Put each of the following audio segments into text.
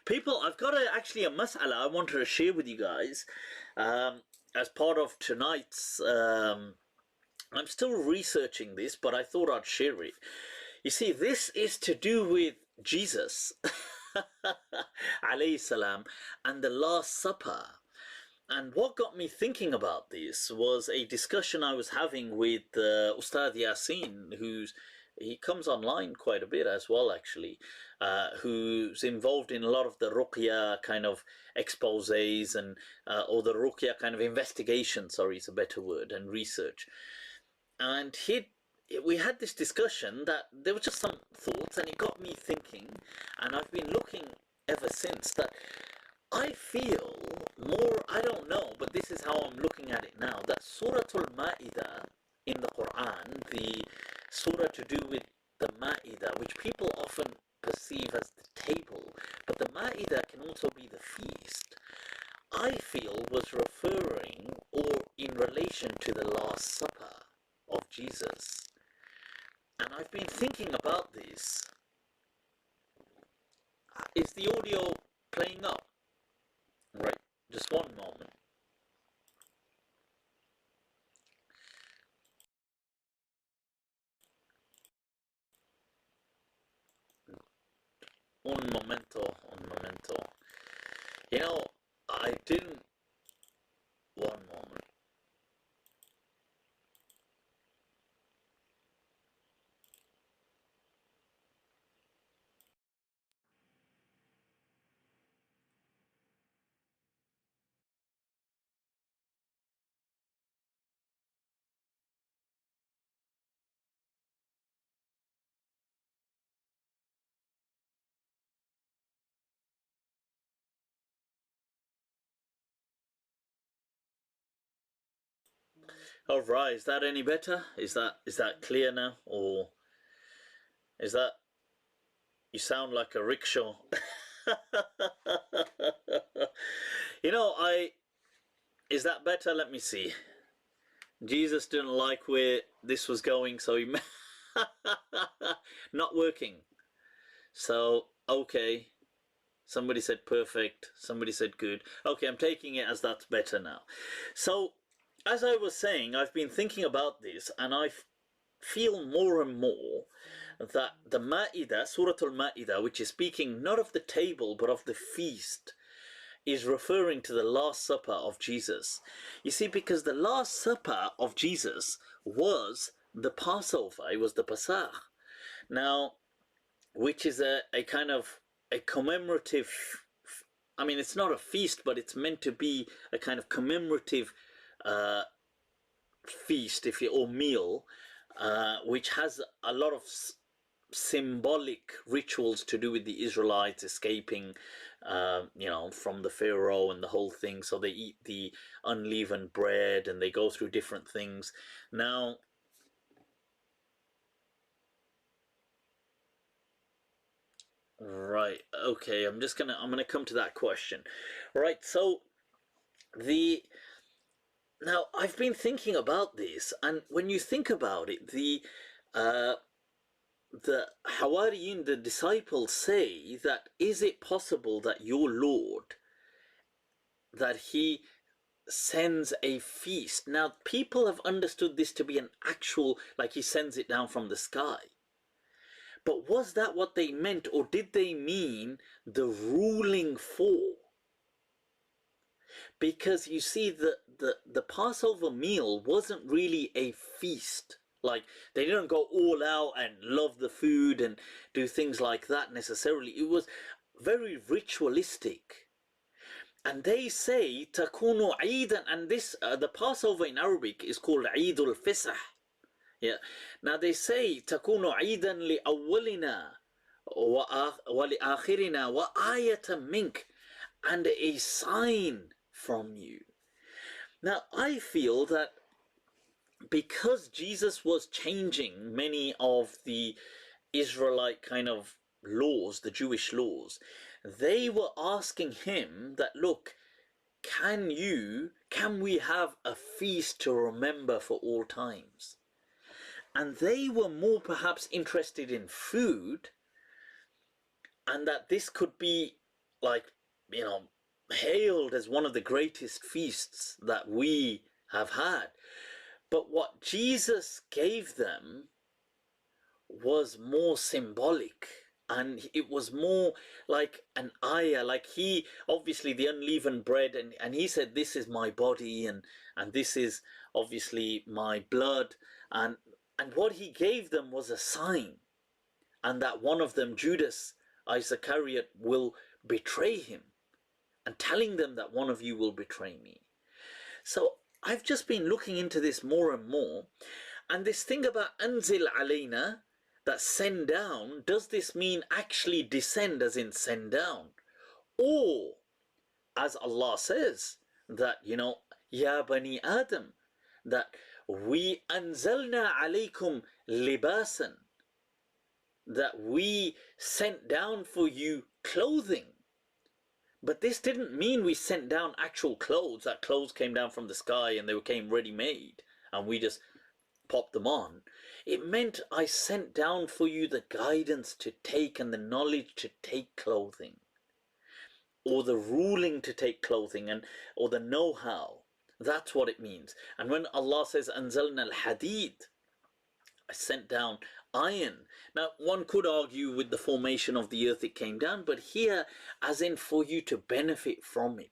People, I've got actually a mas'ala I wanted to share with you guys as part of tonight's. I'm still researching this, but I thought I'd share it. You see, this is to do with Jesus, alayhi salam, and the Last Supper. And what got me thinking about this was a discussion I was having with Ustad Yasin, he comes online quite a bit as well, actually, who's involved in a lot of the ruqya kind of exposés and or the ruqya kind of investigation, sorry, it's a better word, and research. And we had this discussion that there were just some thoughts, and it got me thinking, and I've been looking ever since that I feel more, I don't know, but this is how I'm looking at it now, that Surah Al-ma'idah in the Quran, the surah to do with the ma'idah, which people often perceive as the table, but the ma'idah can also be the feast, I feel was referring or in relation to the Last Supper of Jesus. And I've been thinking about this. Is the audio playing up? Right, just one moment. Un momento, un momento. You know, I didn't. One moment. All right, is that any better? Is that clear now, or is that you sound like a rickshaw? You know, is that better? Let me see. Jesus didn't like where this was going, so he not working. So okay, somebody said perfect, somebody said good. Okay, I'm taking it as that's better now. So as I was saying, I've been thinking about this, and I feel more and more that the Ma'idah, Surah Al-ma'idah, which is speaking not of the table but of the feast, is referring to the Last Supper of Jesus. You see, because the Last Supper of Jesus was the Passover, it was the Pasach. Now, which is a kind of a commemorative, I mean, it's not a feast, but it's meant to be a kind of commemorative feast, or meal, which has a lot of symbolic rituals to do with the Israelites escaping, you know, from the Pharaoh and the whole thing. So they eat the unleavened bread and they go through different things. Now, right, okay, I'm gonna come to that question. Right, so now I've been thinking about this, and when you think about it, the Hawariyin, the disciples, say that is it possible that your Lord, that he sends a feast? Now people have understood this to be an actual, like he sends it down from the sky. But was that what they meant, or did they mean the ruling four? Because you see, the Passover meal wasn't really a feast. Like, they didn't go all out and love the food and do things like that necessarily. It was very ritualistic. And they say, takunu Eidan, and this, the Passover in Arabic is called Eidul Fisah. Yeah. Now they say, takunu Eidan li awwalina wa li akhirina wa ayatan mink, and a sign from you. Now I feel that because Jesus was changing many of the Israelite kind of laws, the Jewish laws, they were asking him that, look, can we have a feast to remember for all times? And they were more perhaps interested in food, and that this could be like, you know, hailed as one of the greatest feasts that we have had. But what Jesus gave them was more symbolic, and it was more like an ayah. Like, he obviously the unleavened bread, and he said, this is my body, and this is obviously my blood, and what he gave them was a sign, and that one of them, Judas Iscariot, will betray him, and telling them that one of you will betray me. So I've just been looking into this more and more, and this thing about anzil alayna, that send down, does this mean actually descend as in send down? Or, as Allah says, that, Ya Bani Adam, that we anzalna alaykum libasan, that we sent down for you clothing. But this didn't mean we sent down actual clothes, that clothes came down from the sky and they came ready-made and we just popped them on. It meant I sent down for you the guidance to take and the knowledge to take clothing, or the ruling to take clothing, or the know-how. That's what it means. And when Allah says anzalna al-hadid, I sent down iron. Now, one could argue with the formation of the earth it came down, but here, as in for you to benefit from it.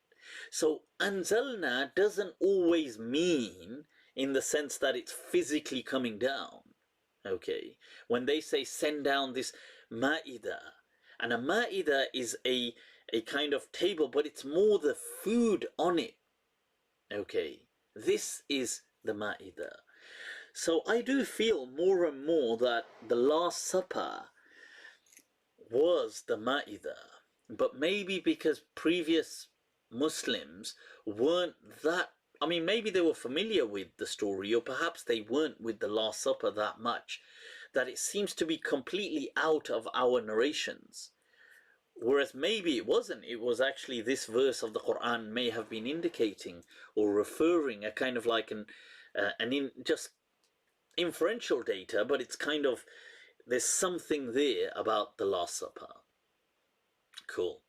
So anzalna doesn't always mean in the sense that it's physically coming down. Okay, when they say send down this ma'idah, and a ma'idah is a kind of table, but it's more the food on it. Okay, this is the ma'idah. So I do feel more and more that the Last Supper was the ma'idah, but maybe because previous Muslims weren't that, I mean, maybe they were familiar with the story, or perhaps they weren't with the Last Supper that much, that it seems to be completely out of our narrations. Whereas maybe it wasn't. It was actually this verse of the Quran may have been indicating or referring a kind of like just inferential data, but it's kind of, there's something there about the Last Supper. Cool.